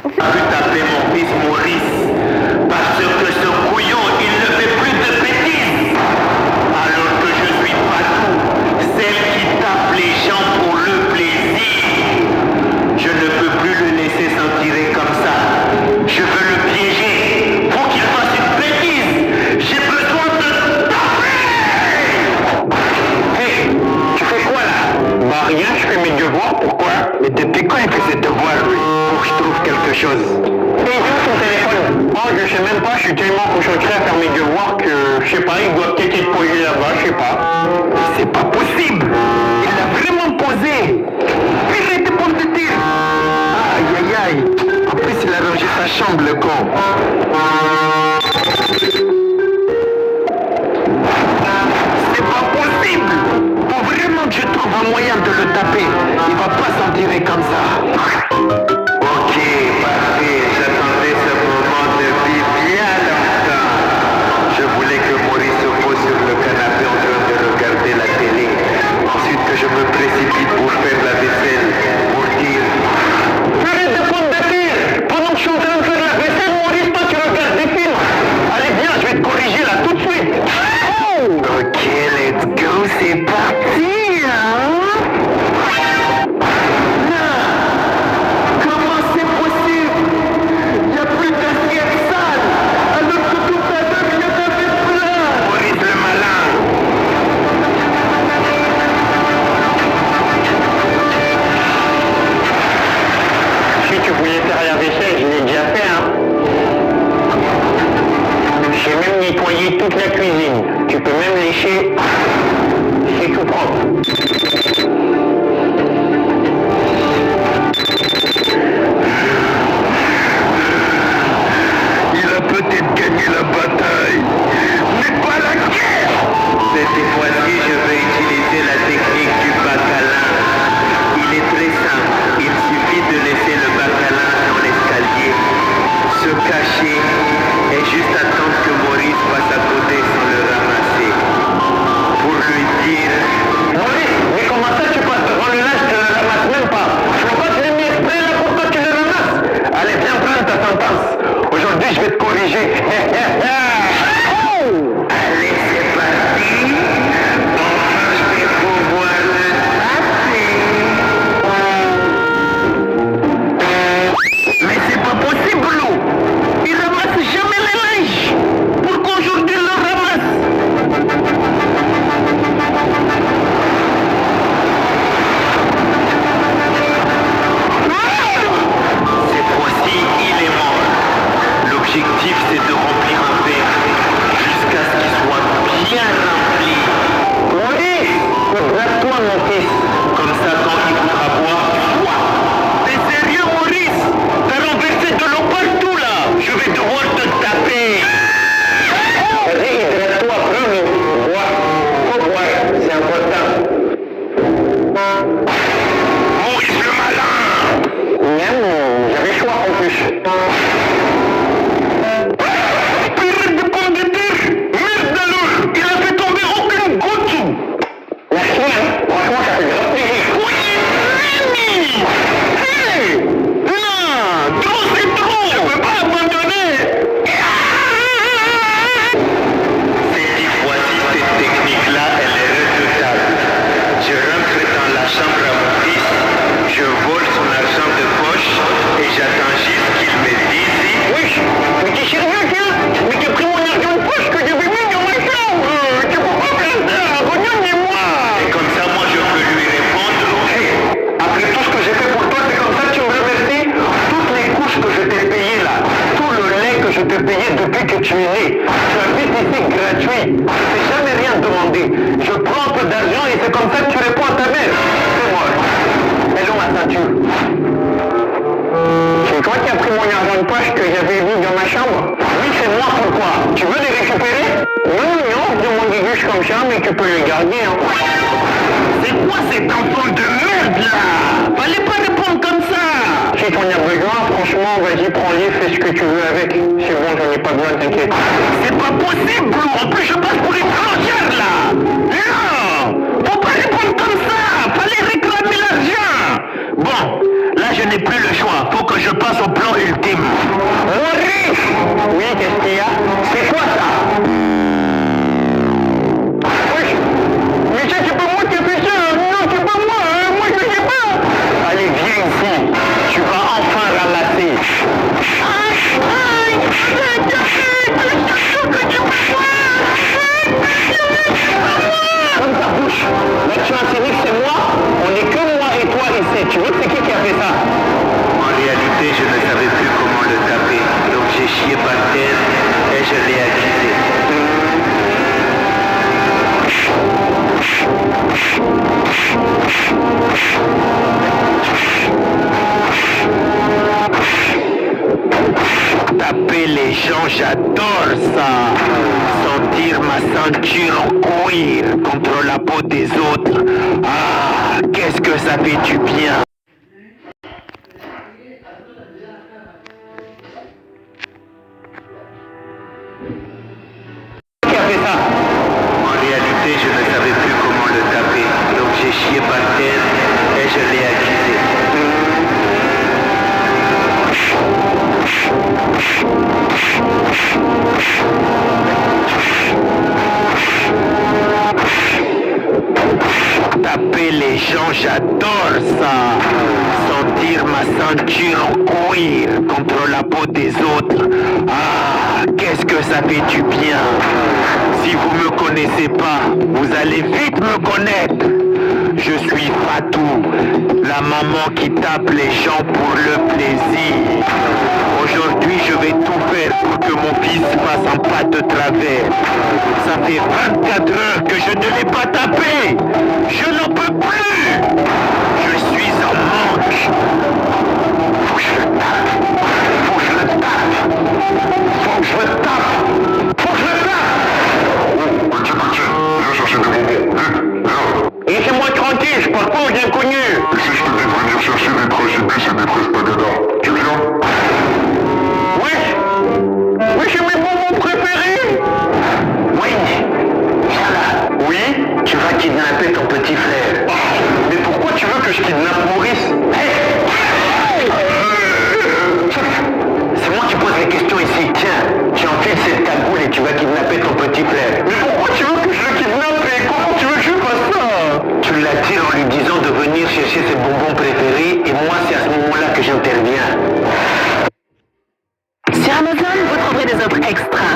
Pu taper mon fils Maurice parce que ce couillon il ne fait plus de bêtises. Alors que je suis Patou, celle qui tape les gens pour le plaisir. Je ne peux plus le laisser s'en tirer comme ça. Je veux le piéger pour qu'il fasse une bêtise. J'ai besoin de taper. Hey, tu fais quoi là? Bah rien, je fais mes devoirs, pourquoi? Mais depuis quand il fait ses devoirs lui? Pour que je trouve quelque chose. Et où ton téléphone? Oh je sais même pas, je suis tellement concentré à faire mes devoirs que je sais pas, il doit peut-être être posé là-bas, je sais pas. C'est pas possible. Il l'a vraiment posé. Il était pour te dire. Aïe aïe aïe. En plus il a rangé sa chambre le con. C'est pas possible. Faut vraiment que je trouve un moyen de le taper. Il va pas s'en tirer comme ça. Ok, parfait. J'attendais ce moment depuis bien longtemps. Je voulais que Maurice se pose sur le canapé en train de regarder la télé. Ensuite que je me précipite pour faire la vaisselle, pour dire... Arrête de prendre de tir! Pendant que je suis en train de faire la vaisselle, Maurice, toi tu regardes des films! Allez viens, je vais te corriger là tout de suite! Ok, let's go, c'est parti, hein? Non! Comment c'est possible? Il n'y a plus d'assiette sale, alors que tout à l'heure, il y en avait plein! Maurice le malin! Si tu voulais faire la vaisselle, je l'ai déjà fait, hein. J'ai même nettoyé toute la cuisine. Tu peux même lécher. C'est tout propre. Il a peut-être gagné la bataille, mais pas la guerre! Cette fois-ci, je vais utiliser la technique du bacalin. Il est très simple. Il suffit de laisser le bacalin dans l'escalier, se cacher et juste attendre que Maurice passe à côté sans le ramasser. Pour lui dire... Maurice, mais comment ça tu passes devant le linge, tu le ramasses même pas? Je vois pas que je l'ai mis exprès là pour que tu le ramasses. Allez, viens prendre ta sentence. Aujourd'hui, je vais te corriger. Allez, c'est parti. Enfin, je vais pouvoir le taper. Mais c'est pas possible, Lou. Il ramasse jamais les linges. Pourquoi aujourd'hui il le ramasse? Cette fois-ci, il est mort. L'objectif, c'est de remplir un verre jusqu'à ce qu'il soit bien rempli. Maurice, lève-toi mon fils. Comme ça, quand il voudra boire, tu bois. T'es sérieux, Maurice? T'as renversé de l'eau partout, là. Je vais devoir te taper. Vas-y, hydrate-toi, prends l'eau. Bois. Faut boire, c'est important. Maurice le malin. Miam, j'avais choix en plus. Pire de pomme de terre. Merde alors. Il a fait tomber aucune goutte. Merci, hein. Franchement, ça fait grand plaisir. Oui, Mimi. Hé. Non, trop c'est trop. Je peux pas abandonner. Cette fois-ci, cette technique-là, elle est redoutable. Je rentre dans la chambre à mon fils, je vole son argent de poche et j'attends juste qu'il me dise... Wesh, mais t'es sérieux, tiens? Mais t'as pris mon argent de poche que j'avais mis dans ma chambre. Tu peux pas faire ça, regarde-moi. Et comme ça, moi, je peux lui répondre... Hey, après tout ce que j'ai fait pour toi, c'est comme ça que tu me remercies? Toutes les couches que je t'ai payées là, tout le lait que je t'ai payé depuis que tu es né, tu habites ici gratuit. Je t'ai jamais rien demandé. Je prends un peu d'argent et c'est comme ça que tu réponds à ta mère. Fais-moi. Elle est où ma ceinture? C'est toi qui as pris mon argent de poche que j'avais mis dans ma chambre? Oui, c'est moi, pourquoi? Tu veux les récupérer? Non, non, je demande des guiches comme ça, mais tu peux les garder, hein. C'est quoi cet enfant de merde, là? Fallait pas répondre comme ça. Si t'en as besoin, franchement, vas-y, prends-les, fais ce que tu veux avec. C'est bon, j'en ai pas besoin, t'inquiète. C'est pas possible, Blue. En plus, je passe pour une étrangère, là. Non, faut pas répondre comme ça. Fallait réclamer l'argent. Bon, là, je n'ai plus le choix. Faut que je passe au plan ultime. Taper les gens, j'adore ça. Sentir ma ceinture en cuir contre la peau des autres. Ah, qu'est-ce que ça fait du bien. Qui a fait ça? En réalité, je ne savais plus comment le taper. Donc j'ai chié par terre et je l'ai accusé. Taper les gens, j'adore ça. Sentir ma ceinture en cuir contre la peau des autres. Ah, qu'est-ce que ça fait du bien. Si vous me connaissez pas, vous allez vite me connaître. Je suis Fatou, la maman qui tape les gens pour le plaisir. Aujourd'hui, je vais tout faire pour que mon fils fasse un pas de travers. Ça fait 24 heures que je ne l'ai pas tapé. Je n'en peux plus. Je suis en manque. Faut que je le tape. Faut que je le tape. Faut que je le tape. Faut que je le tape. Oh, petit, viens chercher des bonbons. Vite, viens. Laissez-moi tranquille, je parle pas aux inconnus. Et si je te dis de venir chercher des tragédies et des prestagadas, tu viens? Oui, c'est mes bonbons préférés. Oui, viens là. Oui, tu vas kidnapper ton petit frère. Mais pourquoi tu veux que je kidnappe Maurice? C'est moi qui pose les questions ici. Tiens, tu enfiles cette cagoule et tu vas kidnapper ton petit frère. Mais pourquoi tu veux que je le kidnappe et comment tu veux que je fasse ça? Tu l'attires en lui disant de venir chercher ses bonbons préférés et moi c'est à ce moment-là que j'interviens. Sur Amazon, vous trouverez des offres extra.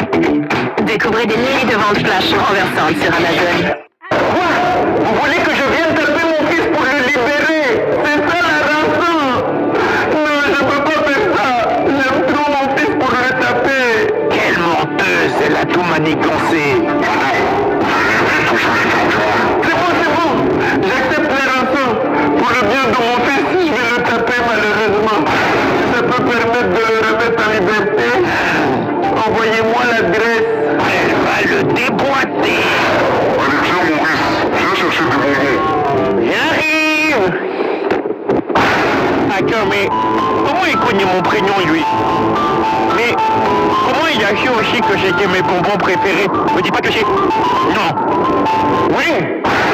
Découvrez des milliers de ventes flash renversantes sur Amazon. Quoi? Vous voulez que je vienne taper mon fils pour le libérer? C'est ça la rançon? Non, je peux pas faire ça. J'aime trop mon fils pour le taper. Quelle menteuse, elle a tout manigancé. C'est bon. J'accepte les rançons. Pour le bien de mon fils, je vais le taper malheureusement. Si ça peut permettre de le remettre en liberté, envoyez-moi l'adresse. Elle va le déboîter. Allez, viens Maurice, viens chercher des bonbons. J'arrive. Attends, mais comment il connaît mon prénom, lui? Mais comment il a su aussi que c'était mes bonbons préférés? Me dis pas que c'est... Non. Oui.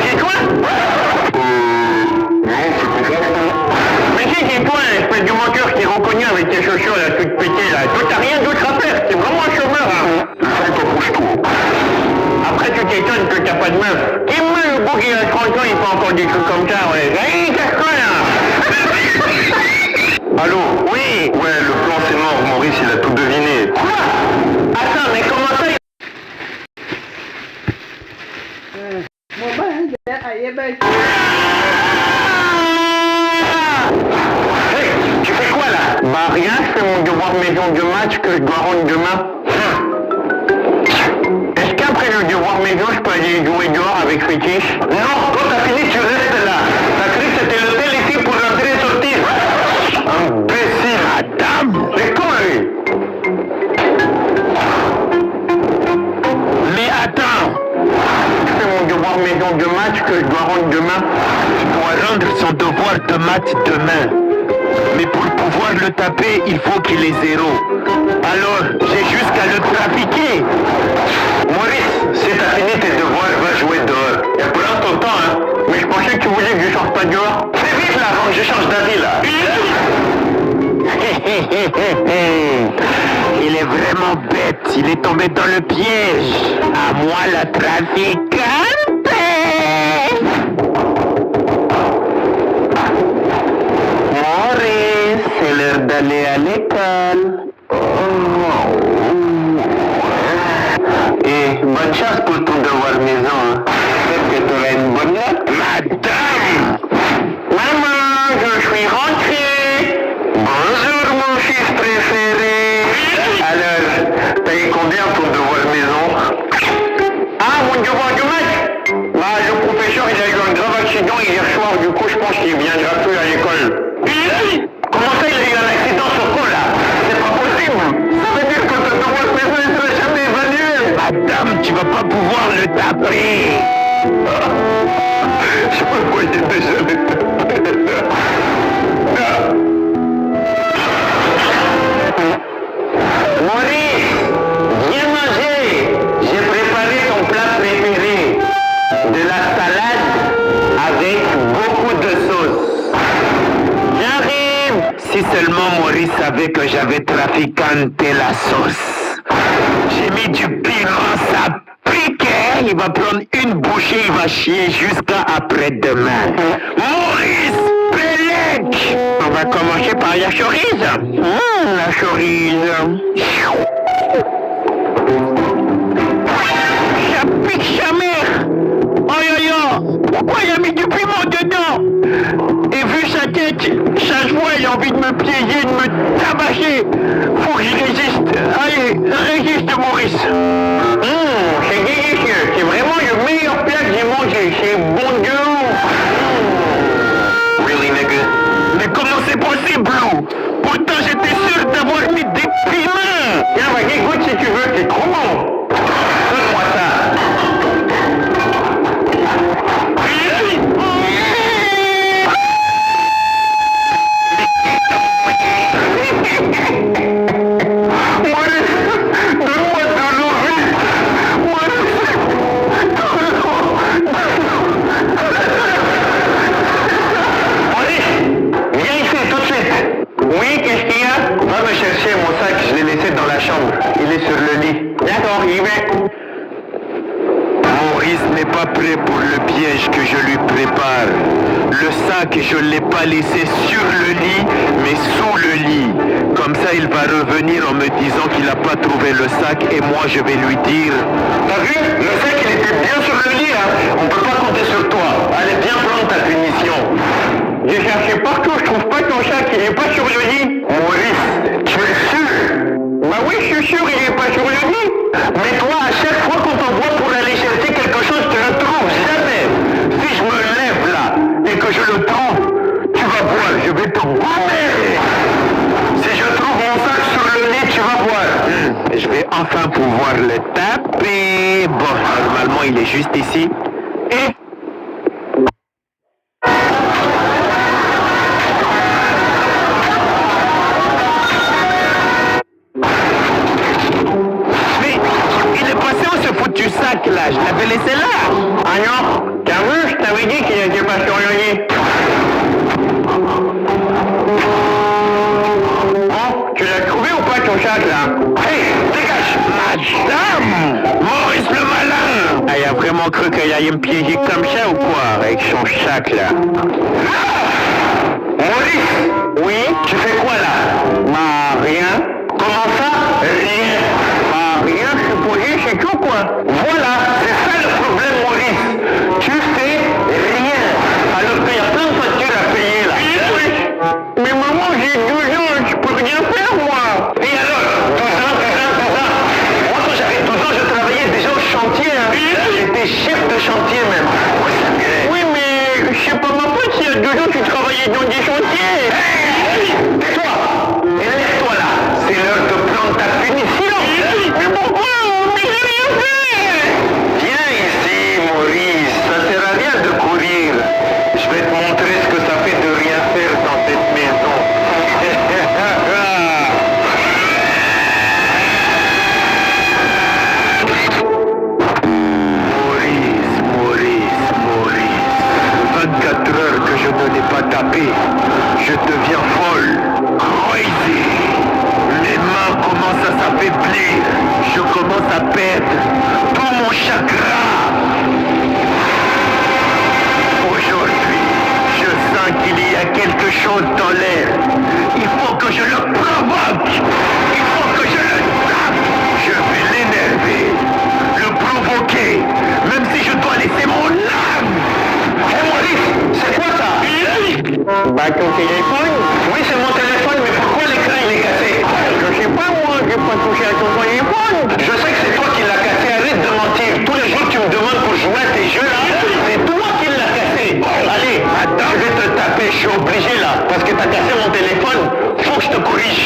C'est toi? Non, c'est pas moi. Mais si, c'est toi, espèce de menteur qui est reconnu avec tes chaussures là, toutes pétées là. Toi, t'as rien d'autre à faire. T'es vraiment un chômeur, hein. Ferme ta bouche, toi. Après, tu t'étonnes que t'as pas de meuf. Et moi, le beau qui a 30 ans, il fait encore des trucs comme ça, ouais. Hey, c'est quoi, là? Allô? Oui. Ouais, le plan c'est mort, Maurice il a tout deviné. Quoi? Attends, mais comment ça? Hey, tu fais quoi là? Bah rien, je fais mon devoir maison de match que je dois rendre demain. Est-ce qu'après le devoir maison, je peux aller jouer dehors avec Fétiche? Non, quand t'as fini, tu restes là. T'as cru que c'était l'hôtel ici pour rentrer et sortir? Imbécile! Madame! C'est con lui! Mais attends, Je fais mon devoir maison de match que je dois rendre demain. pour rendre son devoir de maths demain. Mais pour pouvoir le taper, il faut qu'il ait 0. Alors, j'ai juste qu'à le trafiquer. Maurice, si t'as fini tes devoirs, va jouer dehors. Et prends ton temps, hein. Mais je pensais que tu voulais que je sorte pas dehors. Fais vite là avant que je change d'avis là. Il est vraiment bête, il est tombé dans le piège. À moi la trafiquante. Maurice, c'est l'heure d'aller à l'école. Et bonne chance pour ton devoir maison. Hein. J'espère que tu auras une bonne note. Madame! Maman, je suis rentré. Bonjour mon fils préféré. Alors, t'as eu combien ton devoir maison? Ah, mon devoir de match? Bah, le professeur, il a eu un grave accident hier soir. Du coup, je pense qu'il viendra plus à l'école. Comment ça, il a eu un accident sur quoi là? C'est pas possible. Ça veut dire taper. Je me voyais déjà les taper. Maurice, viens manger. J'ai préparé ton plat préféré. De la salade avec beaucoup de sauce. J'arrive. Si seulement Maurice savait que j'avais trafiquanté la sauce. J'ai mis du piment, ça piquait. Il va prendre une bouchée, il va chier jusqu'à après-demain. Maurice Pélec. On va commencer par la chorizo. La chorizo. Ça pique sa mère. Oh yo yo. Pourquoi il a mis du piment dedans? Et vu sa tête, ça se voit, il a envie de me piéger, de me tabasser. Faut que je résiste. Allez, résiste Maurice. C'est délicieux. C'est vraiment le meilleur plat que j'ai mangé. C'est bon de ouf. Really, nigga? Mais comment c'est possible, Lou? Pourtant, j'étais sûr d'avoir mis des piments. Tiens, vas-y, goûte si tu veux, c'est trop bon. Donne-moi ça. Oui, qu'est-ce qu'il y a? Va me chercher mon sac, je l'ai laissé dans la chambre. Il est sur le lit. D'accord, il va. Maurice n'est pas prêt pour le piège que je lui prépare. Le sac, je ne l'ai pas laissé sur le lit, mais sous le lit. Comme ça, il va revenir en me disant qu'il n'a pas trouvé le sac et moi, je vais lui dire... T'as vu? Le sac, il était bien sur le lit, hein? On peut pas compter sur toi. Allez, viens prendre ta punition. J'ai cherché partout, je trouve pas ton sac, il est pas sur le lit. Maurice, tu es sûr? Bah oui, je suis sûr, il est pas sur le lit. Mais toi, à chaque fois qu'on t'envoie pour aller chercher quelque chose, tu le trouves jamais. Si je me lève là et que je le trouve, tu vas voir, je vais te goûter. Si je trouve mon sac sur le lit, tu vas voir. Je vais enfin pouvoir le taper. Bon, normalement, il est juste ici. Et... du sac là, je l'avais laissé là. Ah non, t'as vu, je t'avais dit qu'il n'était pas sur le lit. Bon, tu l'as trouvé ou pas ton sac là? Hey, dégage. Madame Maurice le malin. Elle a vraiment cru qu'elle allait me piéger comme ça ou quoi? Avec son sac là. Ah Maurice. Oui? Tu fais quoi là? Bah rien. Comment ça? Rien. Rien, je suis posé, c'est tout quoi. Voilà, c'est ça le problème Maurice. Tu fais rien. Alors qu'il y a plein de factures à payer là. Oui. Mais maman, j'ai 12 ans, je peux rien faire moi. Et alors 12 ans. Moi quand j'avais 12 ans, je travaillais déjà au chantier. Hein. J'étais chef de chantier même. Oui, mais je sais pas ma faute si à 12 ans tu travaillais dans des chantiers. Hey, tais-toi. Élève-toi là. C'est l'heure de prendre ta punition. Mais pourquoi? Mais j'ai rien fait! Viens ici, Maurice. Ça sert à rien de courir. Je vais te montrer ce que ça fait de rien faire dans cette maison. Maurice. 24 heures que je ne l'ai pas tapé. Je deviens folle. Crazy. Mes mains commencent à s'affaiblir. Je commence à perdre tout mon chakra. Aujourd'hui, je sens qu'il y a quelque chose dans l'air. Il faut que je le provoque. Il faut que je le tape. Je vais l'énerver, le provoquer, même si je dois laisser mon âme. Hé Maurice, c'est quoi ça? Bah ton téléphone? Oui, c'est mon téléphone, mais pourquoi l'écran il est cassé? Je sais pas moi, j'ai pas touché à ton téléphone. Je sais que c'est toi qui l'as cassé, arrête de mentir. Tous les jours tu me demandes pour jouer à tes jeux là, c'est toi qui l'as cassé. Allez, attends, je vais te taper, je suis obligé là, parce que t'as cassé mon téléphone, faut que je te corrige.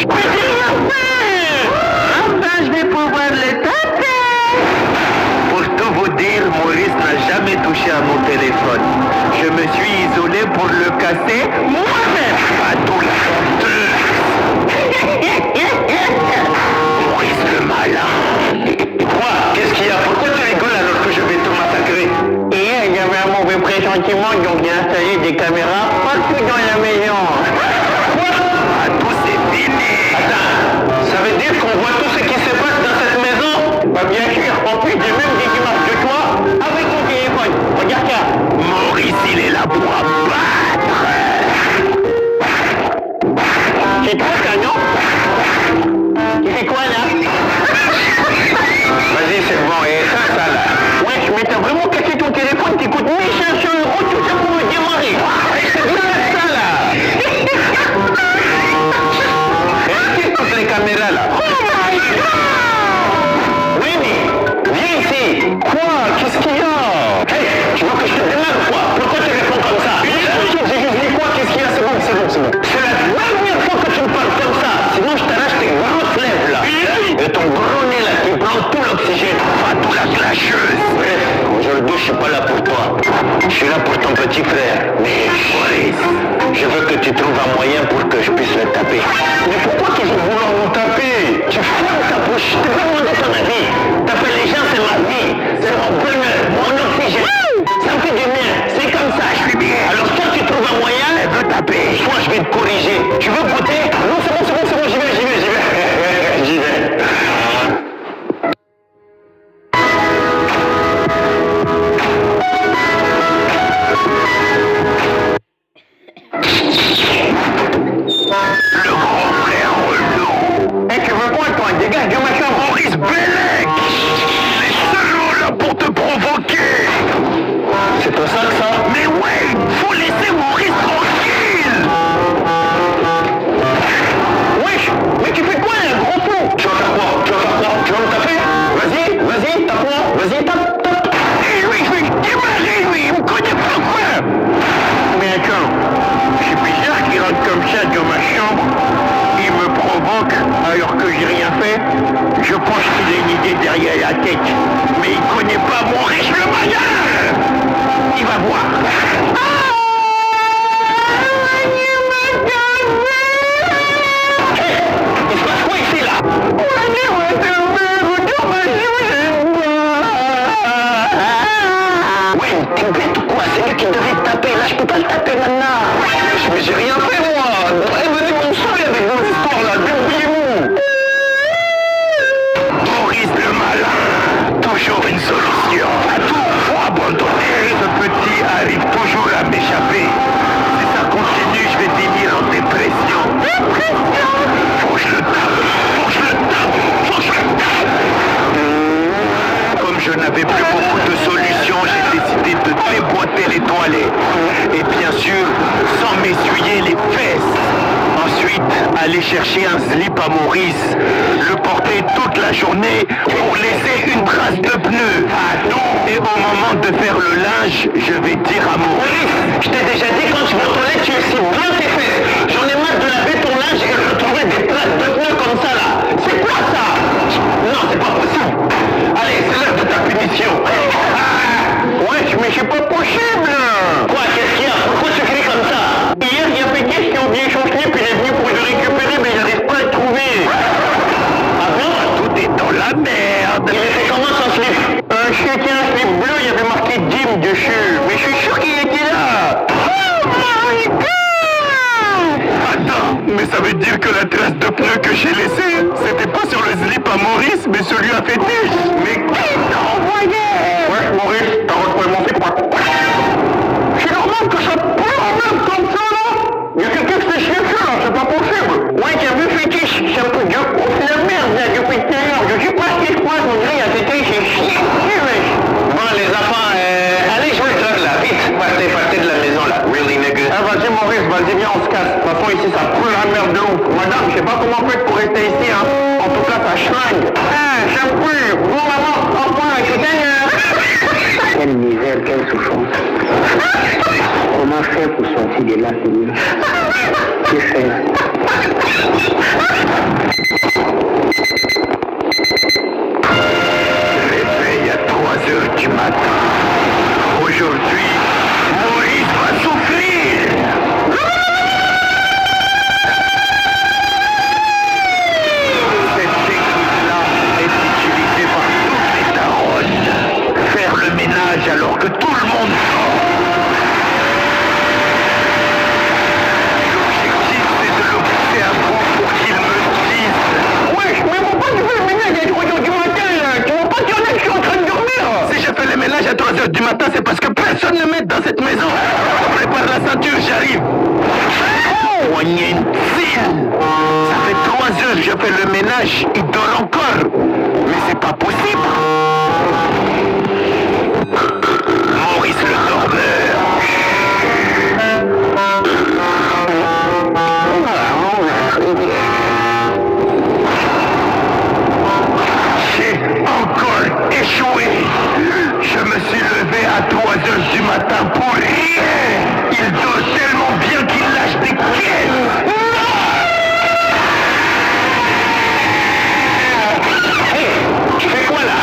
Alors que j'ai rien fait, je pense qu'il a une idée derrière la tête. Mais il connaît pas Maurice le malin. Il va voir. Il se passe quoi ici là? Ouais, t'es bête ou quoi? C'est lui qui devait te taper, là je peux pas le taper maintenant. Mais j'ai rien fait moi. Venez mon soleil avec vos histoires là, débrouillez-vous. Maurice le malin, toujours une solution. À tout, faut abandonner. Ce petit arrive toujours à m'échapper. Si ça continue, je vais finir en dépression. Faut que je le tape, faut que je le tape, faut que je le tape. Comme je n'avais plus beaucoup de solutions, j'ai décidé de déboîter les toilettes. Et bien sûr, sans m'essuyer les fesses. Ensuite, aller chercher un slip à Maurice, le porter toute la journée pour laisser une trace de pneu. Et au moment de faire le linge, je vais dire à Maurice, je t'ai déjà dit quand tu vas aux toilettes, tu essaies bien tes fesses. J'en ai marre de laver ton linge et de retrouver des traces de pneu comme ça là. C'est quoi ça? Non, c'est pas possible. Allez, c'est l'heure de ta punition. Wesh, mais c'est pas possible. Quoi, qu'est-ce qu'il y a? Pourquoi tu cries comme ça? Hier, il y a Pékis qui a oublié son slip, il est venu pour le récupérer, mais il n'arrive pas à le trouver. Ah bon? Tout est dans la merde. Il était comment son slip? C'était un slip bleu, il y avait marqué Jim dessus. Mais je suis sûr qu'il était là. Oh my God! Attends, mais ça veut dire que la trace de pneu que j'ai laissée, c'était pas sur le slip à Maurice, mais celui à Fétiche. Mais qui t'a envoyé? Ouais, Maurice, t'as retrouvé mon slip, quoi. C'est normal que ça pleure en même comme ça, là. Il y a quelqu'un qui s'est chié dessus, là, c'est pas possible. Ouais, t'as vu Fétiche, c'est un peu dur. Oh, c'est la merde, là, depuis tout à l'heure. Je sais pas ce qui se passe, on dirait, il y a quelqu'un qui s'est chié dessus, mec. Bon, les enfants, allez jouer le truc, là, vite. Partez de la maison, là. Really, nigga. Ah, vas-y, Maurice, vas-y, viens, on se casse. De toute façon, ici, ça pue la merde de ouf. Madame, je sais pas comment on fait pour rester ici, hein. En tout cas, ça schlingue. Ça pue. Bon, maman, au revoir, tout à l'heure. Quelle misère, quelle souffrance. Comment faire pour sortir de là, Seigneur? Que faire? Réveil à 3h du matin. Aujourd'hui, Maurice va souffrir. Cette technique-là est utilisée par toutes les taronnes. Faire le ménage alors que tout le monde sort. L'objectif, c'est de le pousser à bout pour qu'il me dise. Wesh, mais pourquoi tu fais le ménage à 3h du matin, là? Tu vois pas qu'il y en a qui sont en train de dormir? Si je fais le ménage à 3h du matin, c'est parce que personne ne m'aide dans cette maison. Prépare la ceinture, j'arrive. Oh, il y a une file. Ça fait 3 heures que je fais le ménage, il dort encore. Mais c'est pas possible. Maurice le dormeur. J'ai encore échoué. Je me suis levé à 3h du matin pour rien. Il dort tellement bien qu'il lâche des caisses. Hey, tu fais quoi là?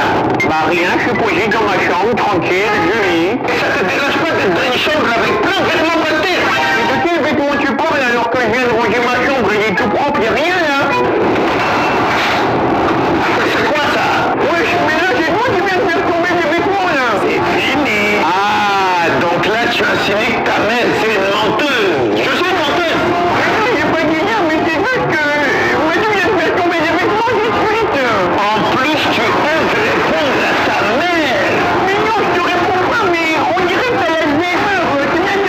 Bah rien, je suis posé dans ma chambre, tranquille, je lis. Et ça te dérange pas d'être dans une chambre avec plein de vêtements par terre? Mais de quel vêtements tu parles alors que je viens de ranger ma chambre, il est tout propre, y'a rien là? C'est quoi ça? Wesh, mais là c'est toi qui viens de faire tomber mes vêtements là. C'est fini. Ah, donc là tu insinues que ta mère c'est une menteuse. Je suis une menteuse. J'ai pas dit rien, mais c'est juste que... Mais tu viens de faire tomber des vêtements tout de suite. En plus tu oses répondre à ta mère. Mais non, je te réponds pas, mais on dirait que t'as la erreur. Tu viens de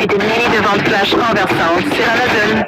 est une ligne de vente flash renversante sur Amazon.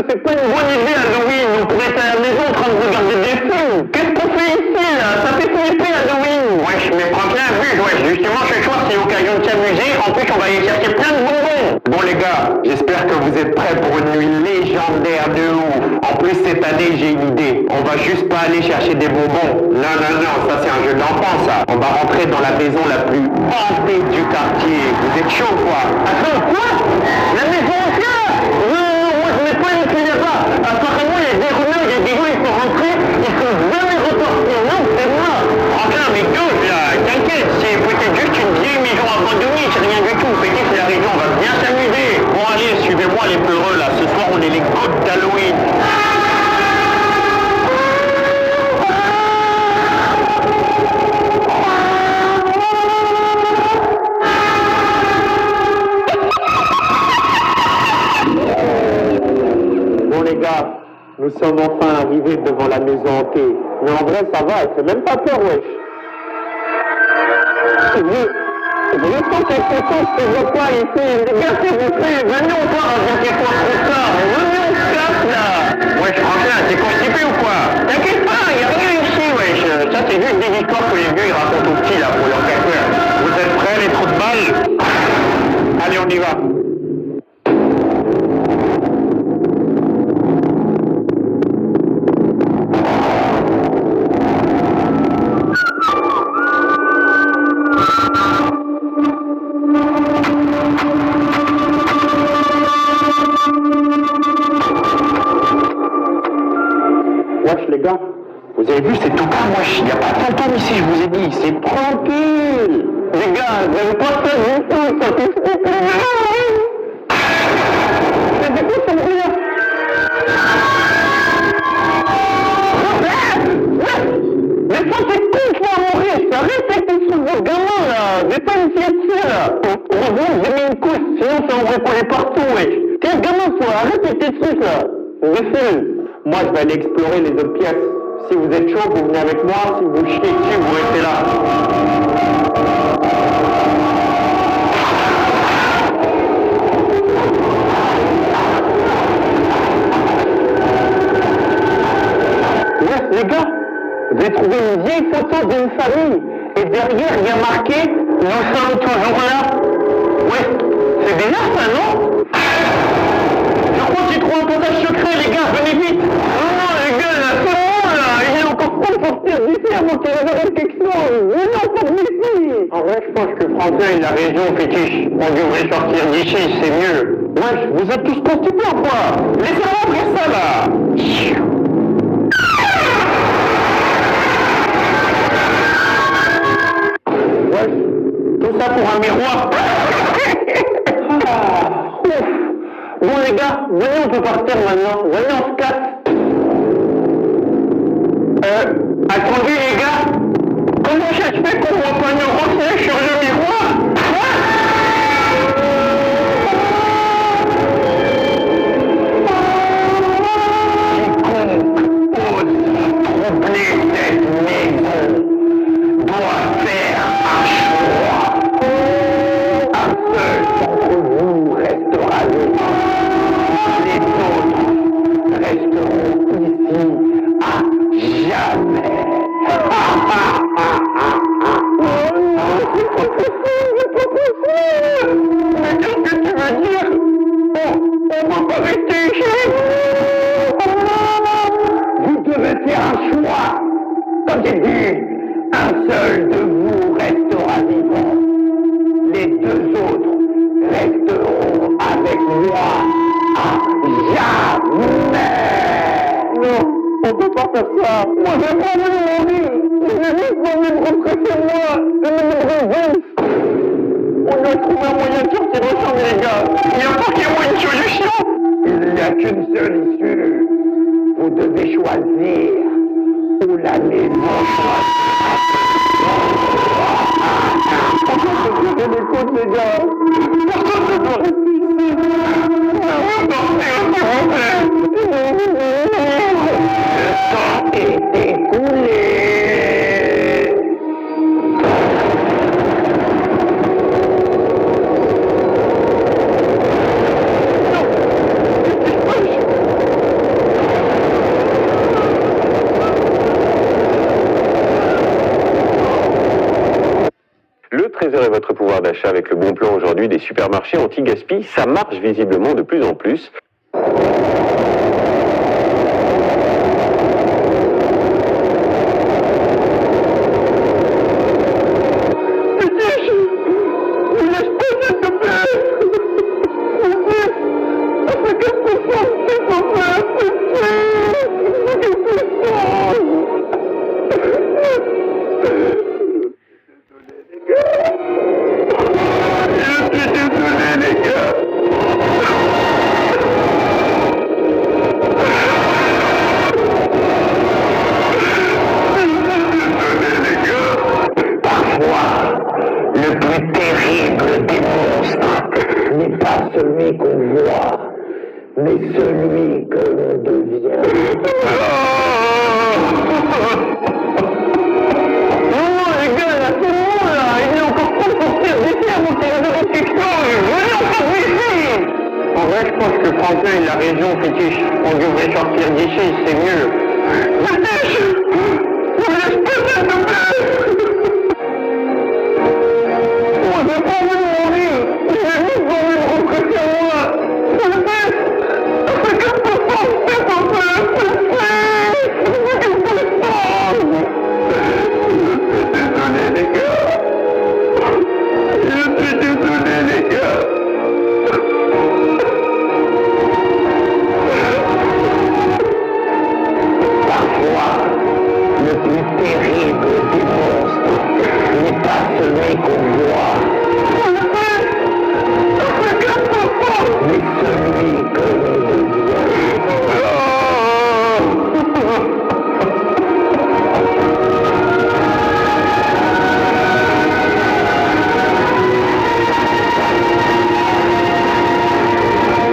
C'est pas une bonne idée, Halloween. On pourrait être à la maison en train de regarder des films. Qu'est-ce qu'on fait ici, là? Ça fait flipper, Halloween. Wesh, mais prends bien un but, wesh. Justement, ce soir, c'est l'occasion de s'amuser. En plus, on va aller chercher plein de bonbons. Bon, les gars, j'espère que vous êtes prêts pour une nuit légendaire de ouf. En plus, cette année, j'ai une idée. On va juste pas aller chercher des bonbons. Non, ça, c'est un jeu d'enfant, ça. On va rentrer dans la maison la plus hantée du quartier. Vous êtes chaud, quoi? Attends, quoi? La maison entière? Apparemment, il y a des rumeurs, il y a des gens, ils sont rentrés, ils sont jamais repartis. Non, c'est moi. Enfin, mais gauche, là, t'inquiète, c'est peut-être juste une vieille maison abandonnée, c'est rien du tout. Peut-être c'est la région, on va bien s'amuser. Bon, allez, suivez-moi les peureux, là. Ce soir, on est les gouttes d'Halloween. Nous sommes enfin arrivés devant la maison hantée. Mais en vrai, ça va, elle fait même pas peur, wesh. Vous sentez ces cons que je vois pas ici. Les gars, s'il vous plaît, venez on part avant qu'il soit trop tard. Venez, on se casse, là. Wesh, Franklin, t'es constipé ou quoi? T'inquiète pas, y'a rien ici, wesh. Ça, c'est juste des histoires que les vieux, ils racontent aux petits, là, pour leur faire peur. Vous êtes prêts, les trous de balles? Allez, on y va. Vous avez vu, c'est tout calme, wesh. Il n'y a pas de fantôme ici, je vous ai dit. C'est tranquille. Les gars, vous n'avez pas ça du tout, ça fait flipper. C'est des coups, c'est rien. Mais ça, c'est con, faut mourir. Ça respecte les trucs de gamin, là. J'ai pas une fiancée, là. Heureusement, j'ai mis une couche, sinon ça aurait collé partout, wesh. Tiens, gamin, faut arrêter tes trucs, là. Défile. Moi, je vais aller explorer les autres pièces. Si vous êtes chaud, vous venez avec moi. Si vous chiez dessus, vous restez là. Ouais, les gars, j'ai trouvé une vieille photo d'une famille. Et derrière, il y a marqué « Nous sommes toujours là ». Ouais, c'est bizarre ça, non? Je crois que j'ai trouvé un passage secret, les gars, venez vite. Non, les gars, là, c'est moi, là. Il est encore temps de sortir d'ici avant qu'il révèle quelque chose. Venez, on sort d'ici. En vrai, je pense que Franklin et la région fétiche. On devrait sortir d'ici, c'est mieux. Wesh, vous êtes tous constipés ou quoi? Laissez-moi ouvrir ça, là. Wesh, tout ça pour un miroir. Ouf. Bon les gars, venez, on peut partir maintenant. Venez, on se casse. Attendez les gars. Comment ça se fait qu'on voit pas nos reflets sur le miroir? Quiconque ose troubler cette maison doit faire un choix. Un seul d'entre vous restera vivant. Les autres resteront ici à jamais. Oh non, c'est pas possible, c'est pas possible. Mais qu'est-ce que tu veux dire? On va pas rester ici. Vous devez faire un choix. Comme j'ai dit, un seul de vous restera vivant. Les deux autres resteront avec moi à jamais. Non, on peut pas faire ça. Moi, j'ai pas envie de mourir. J'ai juste envie de rentrer chez moi. Je me réveille. On doit trouver un moyen de sortir ensemble, les gars. Il n'y a pas qu'il y ait une solution. Il n'y a qu'une seule issue. Vous devez choisir où la maison choisira. Pourquoi je fais des côtes, les gars? Pourquoi je dois rester ici? Sortez, s'il vous plaît. pouvoir d'achat avec le bon plan aujourd'hui des supermarchés anti-gaspi. Ça marche visiblement de plus en plus. Celui qu'on voit, mais celui que l'on devient. Non, les gars, là, c'est bon, là. Il est encore temps de sortir d'ici avant qu'il y ait de réflexion. Venez encore d'ici. En vrai, je pense que Franklin et la région fétiche, on devrait sortir d'ici, c'est mieux. Fétiche, on laisse pas s'il te plaît.